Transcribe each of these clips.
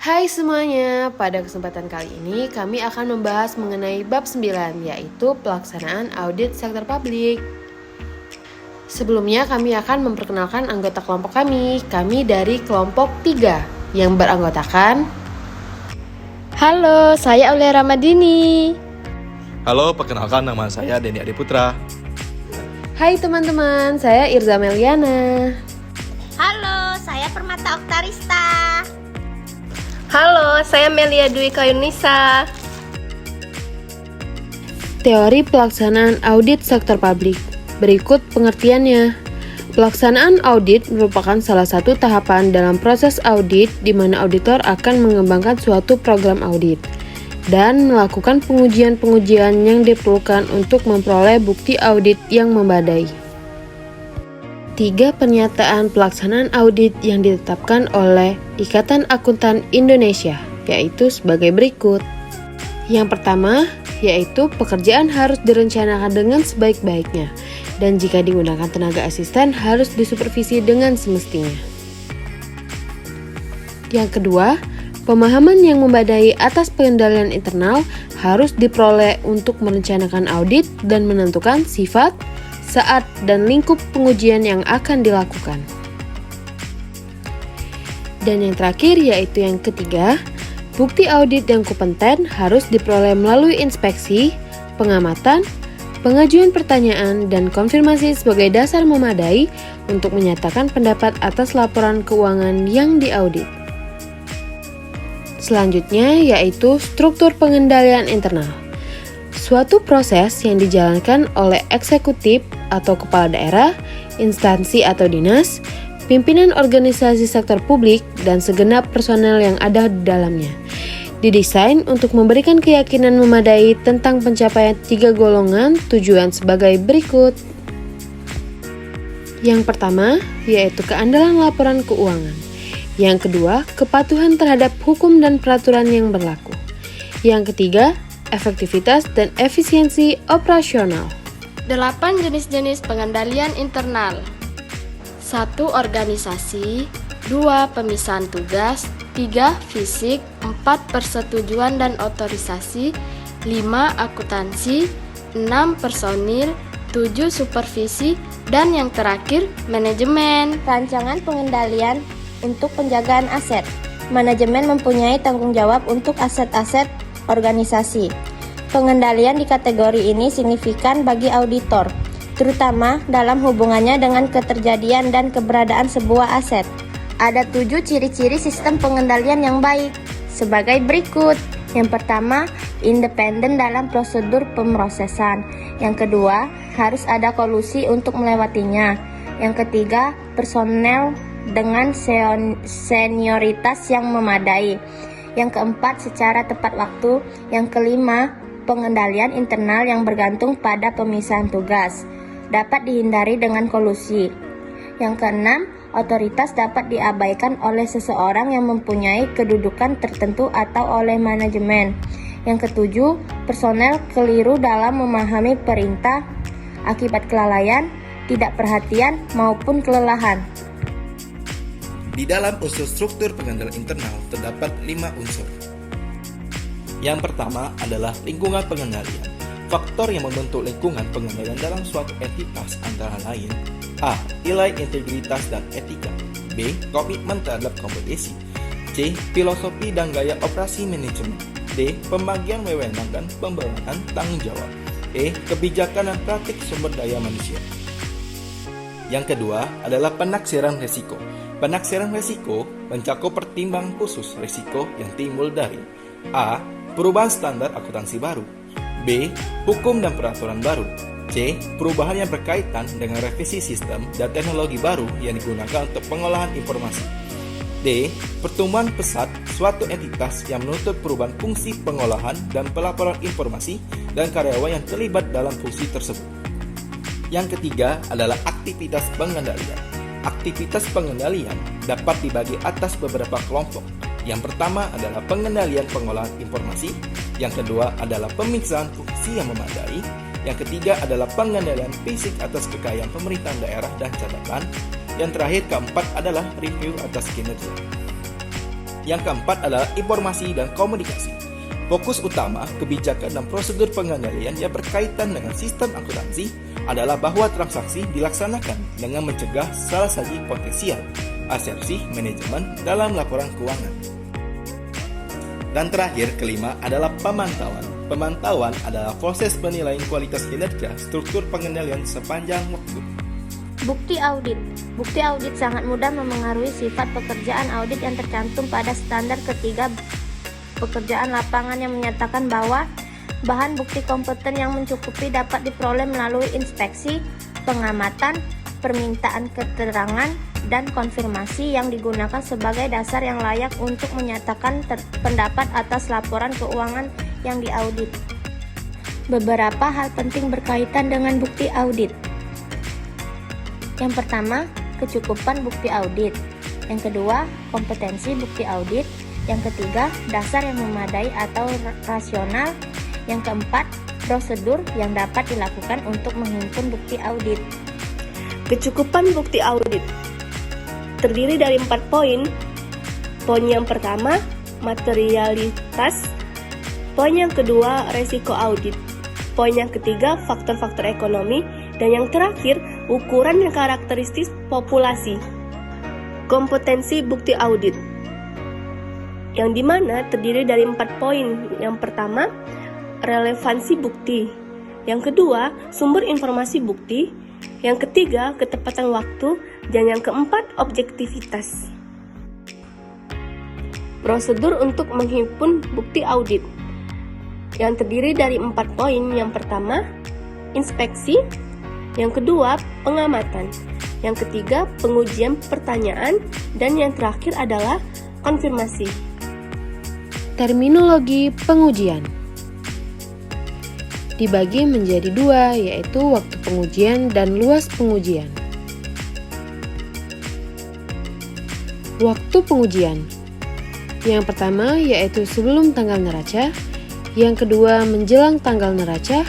Hai semuanya, pada kesempatan kali ini kami akan membahas mengenai bab 9, yaitu pelaksanaan audit sektor publik. Sebelumnya kami akan memperkenalkan anggota kelompok kami dari kelompok 3 yang beranggotakan. Halo, saya Aulia Ramadini. Halo, perkenalkan nama saya Denny Adiputra. Hai teman-teman, saya Irza Meliana. Halo, saya Permata Oktarista. Halo, saya Melia Dwi Kayunisa. Teori pelaksanaan audit sektor publik. Berikut pengertiannya. Pelaksanaan audit merupakan salah satu tahapan dalam proses audit di mana auditor akan mengembangkan suatu program audit dan melakukan pengujian-pengujian yang diperlukan untuk memperoleh bukti audit yang memadai. 3 pernyataan pelaksanaan audit yang ditetapkan oleh Ikatan Akuntan Indonesia, yaitu sebagai berikut. Yang pertama, yaitu pekerjaan harus direncanakan dengan sebaik-baiknya, dan jika digunakan tenaga asisten harus disupervisi dengan semestinya. Yang kedua, pemahaman yang memadai atas pengendalian internal harus diperoleh untuk merencanakan audit dan menentukan sifat, saat, dan lingkup pengujian yang akan dilakukan. Dan yang terakhir yaitu yang ketiga, bukti audit yang kompeten harus diperoleh melalui inspeksi, pengamatan, pengajuan pertanyaan, dan konfirmasi sebagai dasar memadai untuk menyatakan pendapat atas laporan keuangan yang diaudit. Selanjutnya yaitu struktur pengendalian internal. Suatu proses yang dijalankan oleh eksekutif atau kepala daerah, instansi atau dinas, pimpinan organisasi sektor publik, dan segenap personel yang ada di dalamnya. Didesain untuk memberikan keyakinan memadai tentang pencapaian 3 golongan tujuan sebagai berikut. Yang pertama, yaitu keandalan laporan keuangan. Yang kedua, kepatuhan terhadap hukum dan peraturan yang berlaku. Yang ketiga, efektivitas dan efisiensi operasional. 8 jenis-jenis pengendalian internal. 1. Organisasi. 2. Pemisahan tugas. 3. Fisik. 4. Persetujuan dan otorisasi. 5. Akuntansi. 6. Personil. 7. Supervisi. Dan yang terakhir, manajemen. Rancangan pengendalian untuk penjagaan aset. Manajemen mempunyai tanggung jawab untuk aset-aset organisasi. Pengendalian di kategori ini signifikan bagi auditor, terutama dalam hubungannya dengan keterjadian dan keberadaan sebuah aset. Ada 7 ciri-ciri sistem pengendalian yang baik, sebagai berikut. Yang pertama, independen dalam prosedur pemrosesan. Yang kedua, harus ada kolusi untuk melewatinya. Yang ketiga, personel dengan senioritas yang memadai. Yang keempat, secara tepat waktu. Yang kelima, pengendalian internal yang bergantung pada pemisahan tugas. Dapat dihindari dengan kolusi. Yang keenam, otoritas dapat diabaikan oleh seseorang yang mempunyai kedudukan tertentu atau oleh manajemen. Yang ketujuh, personel keliru dalam memahami perintah akibat kelalaian, tidak perhatian, maupun kelelahan. Di dalam unsur struktur pengendalian internal terdapat 5 unsur. Yang pertama adalah lingkungan pengendalian. Faktor yang membentuk lingkungan pengendalian dalam suatu entitas antara lain: A. Nilai integritas dan etika. B. Komitmen terhadap kompetisi. C. Filosofi dan gaya operasi manajemen. D. Pembagian wewenang dan pembelaan tanggung jawab. E. Kebijakan dan praktik sumber daya manusia. Yang kedua adalah penaksiran risiko. Penaksiran risiko mencakup pertimbangan khusus risiko yang timbul dari A. Perubahan standar akuntansi baru. B. Hukum dan peraturan baru. C. Perubahan yang berkaitan dengan revisi sistem dan teknologi baru yang digunakan untuk pengolahan informasi. D. Pertumbuhan pesat suatu entitas yang menuntut perubahan fungsi pengolahan dan pelaporan informasi dan karyawan yang terlibat dalam fungsi tersebut. Yang ketiga adalah aktivitas pengendalian. Aktivitas pengendalian dapat dibagi atas beberapa kelompok. Yang pertama adalah pengendalian pengolahan informasi, yang kedua adalah pemisahan fungsi yang memadai, yang ketiga adalah pengendalian fisik atas kekayaan pemerintahan daerah dan catatan, yang terakhir keempat adalah review atas kinerja. Yang keempat adalah informasi dan komunikasi. Fokus utama kebijakan dan prosedur pengendalian yang berkaitan dengan sistem akuntansi adalah bahwa transaksi dilaksanakan dengan mencegah salah satu potensial asersi manajemen dalam laporan keuangan. Dan terakhir, kelima adalah pemantauan. Pemantauan adalah proses penilaian kualitas kinerja struktur pengendalian sepanjang waktu. Bukti audit. Bukti audit sangat mudah memengaruhi sifat pekerjaan audit yang tercantum pada standar ketiga pekerjaan lapangan yang menyatakan bahwa bahan bukti kompeten yang mencukupi dapat diperoleh melalui inspeksi, pengamatan, permintaan keterangan, dan konfirmasi yang digunakan sebagai dasar yang layak untuk menyatakan pendapat atas laporan keuangan yang diaudit. Beberapa hal penting berkaitan dengan bukti audit. Yang pertama, kecukupan bukti audit. Yang kedua, kompetensi bukti audit. Yang ketiga, dasar yang memadai atau rasional. Yang keempat, prosedur yang dapat dilakukan untuk menghimpun bukti audit. Kecukupan bukti audit terdiri dari 4 poin. Poin yang pertama, materialitas. Poin yang kedua, resiko audit. Poin yang ketiga, faktor-faktor ekonomi. Dan yang terakhir, ukuran yang karakteristik populasi. Kompetensi bukti audit, yang dimana terdiri dari 4 poin. Yang pertama, relevansi bukti. Yang kedua, sumber informasi bukti. Yang ketiga, ketepatan waktu. Dan yang keempat, objektivitas. Prosedur untuk menghimpun bukti audit, yang terdiri dari 4 poin. Yang pertama, inspeksi. Yang kedua, pengamatan. Yang ketiga, pengujian pertanyaan. Dan yang terakhir adalah konfirmasi. Terminologi pengujian dibagi menjadi 2, yaitu waktu pengujian dan luas pengujian. Waktu pengujian yang pertama yaitu sebelum tanggal neraca, yang kedua menjelang tanggal neraca,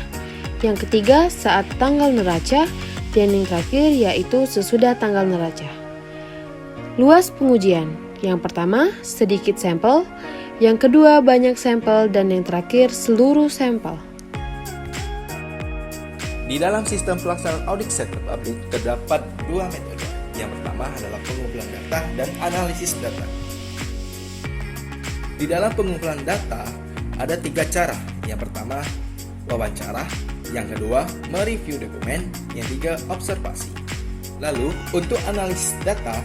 yang ketiga saat tanggal neraca, dan yang terakhir yaitu sesudah tanggal neraca. Luas pengujian yang pertama sedikit sampel, yang kedua banyak sampel, dan yang terakhir seluruh sampel. Di dalam sistem pelaksanaan audit sektor publik terdapat 2 metode. Yang pertama adalah pengumpulan data dan analisis data. Di dalam pengumpulan data ada 3 cara. Yang pertama, wawancara. Yang kedua, mereview dokumen. Yang ketiga, observasi. Lalu, untuk analisis data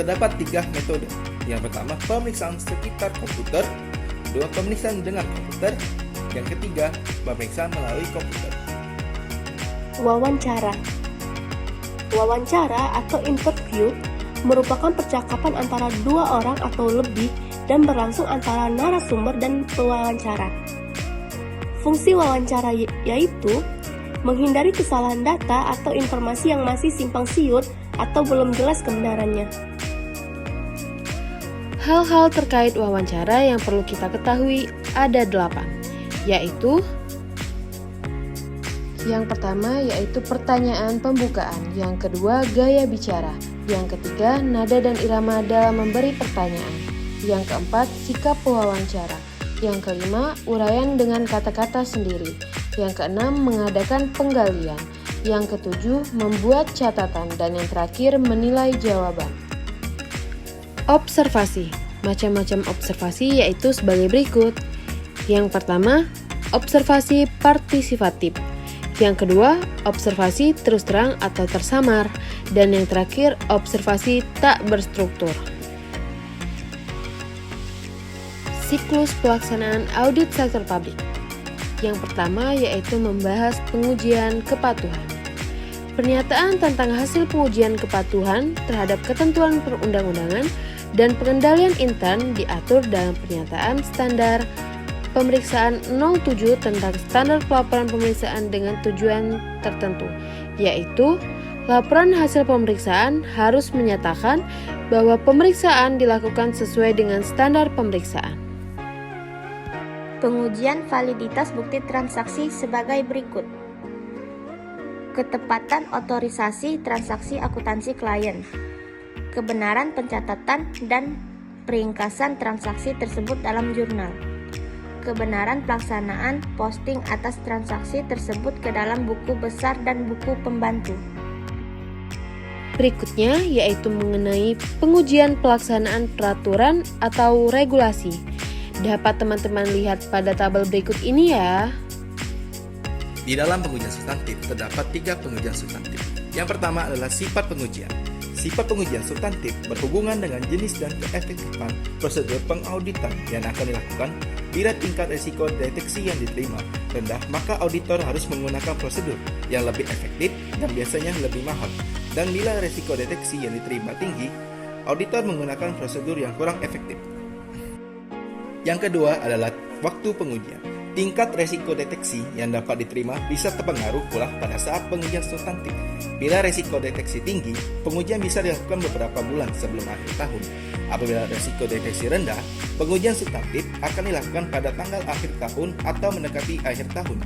terdapat 3 metode. Yang pertama, pemeriksaan sekitar komputer. Kedua, pemeriksaan dengan komputer. Yang ketiga, pemeriksaan melalui komputer. Wawancara. Wawancara atau interview merupakan percakapan antara 2 orang atau lebih dan berlangsung antara narasumber dan pewawancara. Fungsi wawancara yaitu menghindari kesalahan data atau informasi yang masih simpang siur atau belum jelas kebenarannya. Hal-hal terkait wawancara yang perlu kita ketahui ada 8, yaitu yang pertama yaitu pertanyaan pembukaan, yang kedua gaya bicara, yang ketiga nada dan irama dalam memberi pertanyaan, yang keempat sikap pewawancara, yang kelima uraian dengan kata-kata sendiri, yang keenam mengadakan penggalian, yang ketujuh membuat catatan, dan yang terakhir menilai jawaban. Observasi. Macam-macam observasi yaitu sebagai berikut. Yang pertama, observasi partisipatif. Yang kedua, observasi terus terang atau tersamar. Dan yang terakhir, observasi tak berstruktur. Siklus pelaksanaan audit sektor publik. Yang pertama yaitu membahas pengujian kepatuhan. Pernyataan tentang hasil pengujian kepatuhan terhadap ketentuan perundang-undangan dan pengendalian intern diatur dalam pernyataan standar pemeriksaan 07 tentang standar pelaporan pemeriksaan dengan tujuan tertentu, yaitu laporan hasil pemeriksaan harus menyatakan bahwa pemeriksaan dilakukan sesuai dengan standar pemeriksaan. Pengujian validitas bukti transaksi sebagai berikut. Ketepatan otorisasi transaksi akuntansi klien. Kebenaran pencatatan dan peringkasan transaksi tersebut dalam jurnal. Kebenaran pelaksanaan posting atas transaksi tersebut ke dalam buku besar dan buku pembantu. Berikutnya yaitu mengenai pengujian pelaksanaan peraturan atau regulasi. Dapat teman-teman lihat pada tabel berikut ini ya. Di dalam pengujian substantif terdapat 3 pengujian substantif. Yang pertama adalah sifat pengujian. Sifat pengujian substantif berhubungan dengan jenis dan keefektifan prosedur pengauditan yang akan dilakukan. Bila tingkat risiko deteksi yang diterima rendah, maka auditor harus menggunakan prosedur yang lebih efektif dan biasanya lebih mahal. Dan bila risiko deteksi yang diterima tinggi, auditor menggunakan prosedur yang kurang efektif. Yang kedua adalah waktu pengujian. Tingkat resiko deteksi yang dapat diterima bisa terpengaruh pula pada saat pengujian substantif. Bila resiko deteksi tinggi, pengujian bisa dilakukan beberapa bulan sebelum akhir tahun. Apabila resiko deteksi rendah, pengujian substantif akan dilakukan pada tanggal akhir tahun atau mendekati akhir tahun.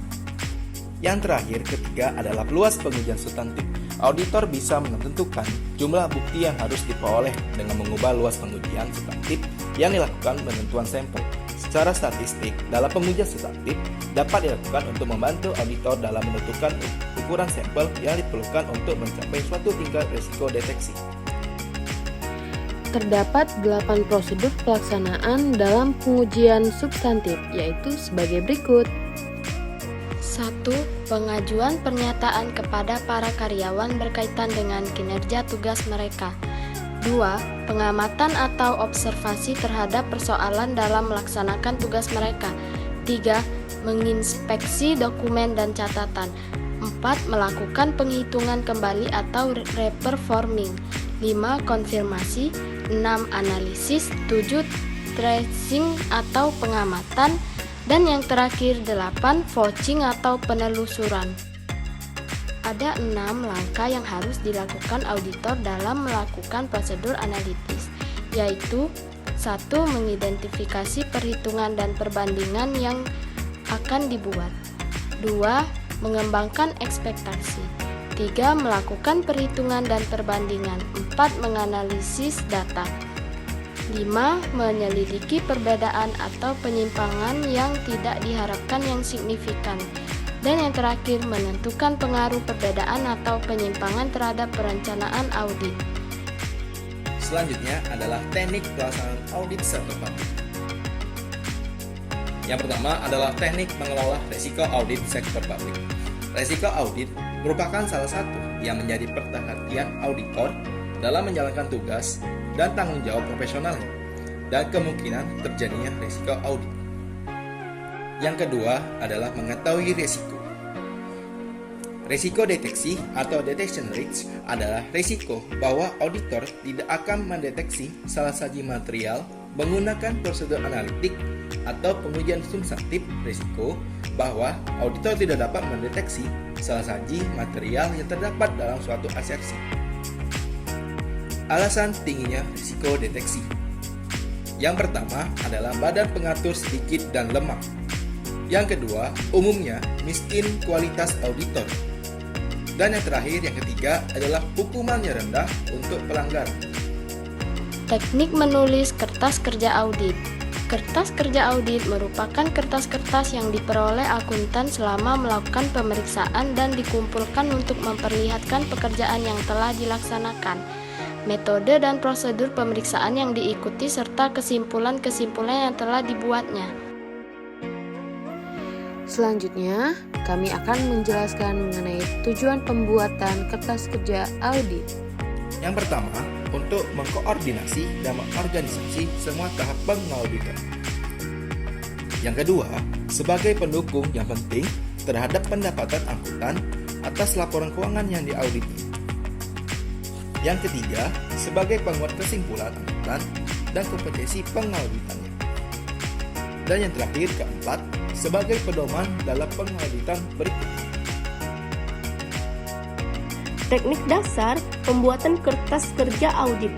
Yang terakhir, ketiga adalah luas pengujian substantif. Auditor bisa menentukan jumlah bukti yang harus diperoleh dengan mengubah luas pengujian substantif yang dilakukan penentuan sampel. Secara statistik, dalam pengujian substantif dapat dilakukan untuk membantu auditor dalam menentukan ukuran sampel yang diperlukan untuk mencapai suatu tingkat risiko deteksi. Terdapat 8 prosedur pelaksanaan dalam pengujian substantif, yaitu sebagai berikut. 1. Pengajuan pernyataan kepada para karyawan berkaitan dengan kinerja tugas mereka. 2. Pengamatan atau observasi terhadap persoalan dalam melaksanakan tugas mereka. 3. Menginspeksi dokumen dan catatan. 4. Melakukan penghitungan kembali atau reperforming. 5. Konfirmasi. 6. Analisis. 7. Tracing atau pengamatan. Dan yang terakhir 8. Vouching atau penelusuran. Ada 6 langkah yang harus dilakukan auditor dalam melakukan prosedur analitis, yaitu 1. Mengidentifikasi perhitungan dan perbandingan yang akan dibuat. 2. Mengembangkan ekspektasi. 3. Melakukan perhitungan dan perbandingan. 4. Menganalisis data. 5. Menyelidiki perbedaan atau penyimpangan yang tidak diharapkan yang signifikan. Dan yang terakhir, menentukan pengaruh perbedaan atau penyimpangan terhadap perencanaan audit. Selanjutnya adalah teknik pelaksanaan audit sektor publik. Yang pertama adalah teknik mengelola risiko audit sektor publik. Risiko audit merupakan salah satu yang menjadi perhatian auditor dalam menjalankan tugas dan tanggung jawab profesionalnya dan kemungkinan terjadinya risiko audit. Yang kedua adalah mengetahui risiko. Risiko deteksi atau detection risk adalah risiko bahwa auditor tidak akan mendeteksi salah saji material menggunakan prosedur analitik atau pengujian substantif. Risiko bahwa auditor tidak dapat mendeteksi salah saji material yang terdapat dalam suatu asersi. Alasan tingginya risiko deteksi. Yang pertama adalah badan pengatur sedikit dan lemah. Yang kedua, umumnya miskin kualitas auditor. Dan yang terakhir, yang ketiga adalah hukumannya rendah untuk pelanggaran. Teknik menulis kertas kerja audit. Kertas kerja audit merupakan kertas-kertas yang diperoleh akuntan selama melakukan pemeriksaan dan dikumpulkan untuk memperlihatkan pekerjaan yang telah dilaksanakan, metode dan prosedur pemeriksaan yang diikuti, serta kesimpulan-kesimpulan yang telah dibuatnya. Selanjutnya, kami akan menjelaskan mengenai tujuan pembuatan kertas kerja audit. Yang pertama, untuk mengkoordinasi dan mengorganisasi semua tahap pengauditan. Yang kedua, sebagai pendukung yang penting terhadap pendapatan angkutan atas laporan keuangan yang diauditi. Yang ketiga, sebagai penguat kesimpulan angkutan dan kompetensi pengauditannya. Dan yang terakhir, keempat, sebagai pedoman dalam pengauditan berikutnya. Teknik dasar pembuatan kertas kerja audit,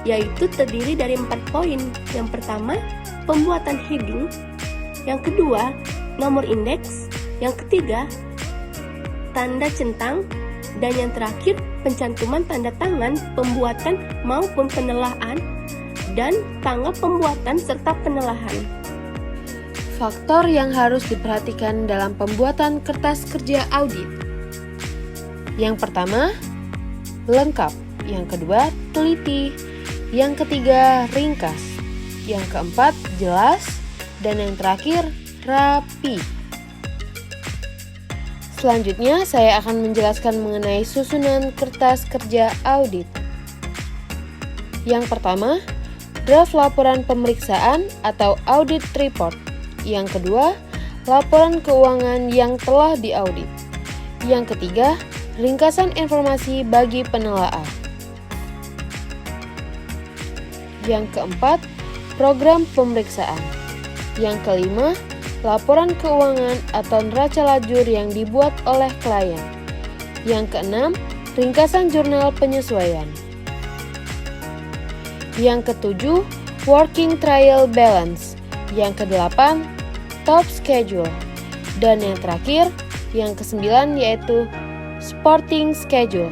yaitu terdiri dari 4 poin. Yang pertama, pembuatan heading. Yang kedua, nomor indeks. Yang ketiga, tanda centang. Dan yang terakhir, pencantuman tanda tangan pembuatan maupun penelaan dan tanggap pembuatan serta penelahan. Faktor yang harus diperhatikan dalam pembuatan kertas kerja audit. Yang pertama, lengkap. Yang kedua, teliti. Yang ketiga, ringkas. Yang keempat, jelas. Dan yang terakhir, rapi. Selanjutnya, saya akan menjelaskan mengenai susunan kertas kerja audit. Yang pertama, draft laporan pemeriksaan atau audit report. Yang kedua, laporan keuangan yang telah diaudit. Yang ketiga, ringkasan informasi bagi penelaah. Yang keempat, program pemeriksaan. Yang kelima, laporan keuangan atau neraca lajur yang dibuat oleh klien. Yang keenam, ringkasan jurnal penyesuaian. Yang ketujuh, working trial balance. Yang kedelapan, top schedule. Dan yang terakhir, yang kesembilan yaitu supporting schedule.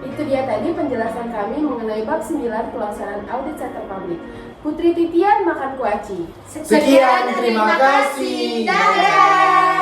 Itu dia tadi penjelasan kami mengenai bab 9 pelaksanaan audit sektor publik. Putri Titian makan kuaci. Sekian, terima kasih. Dadah.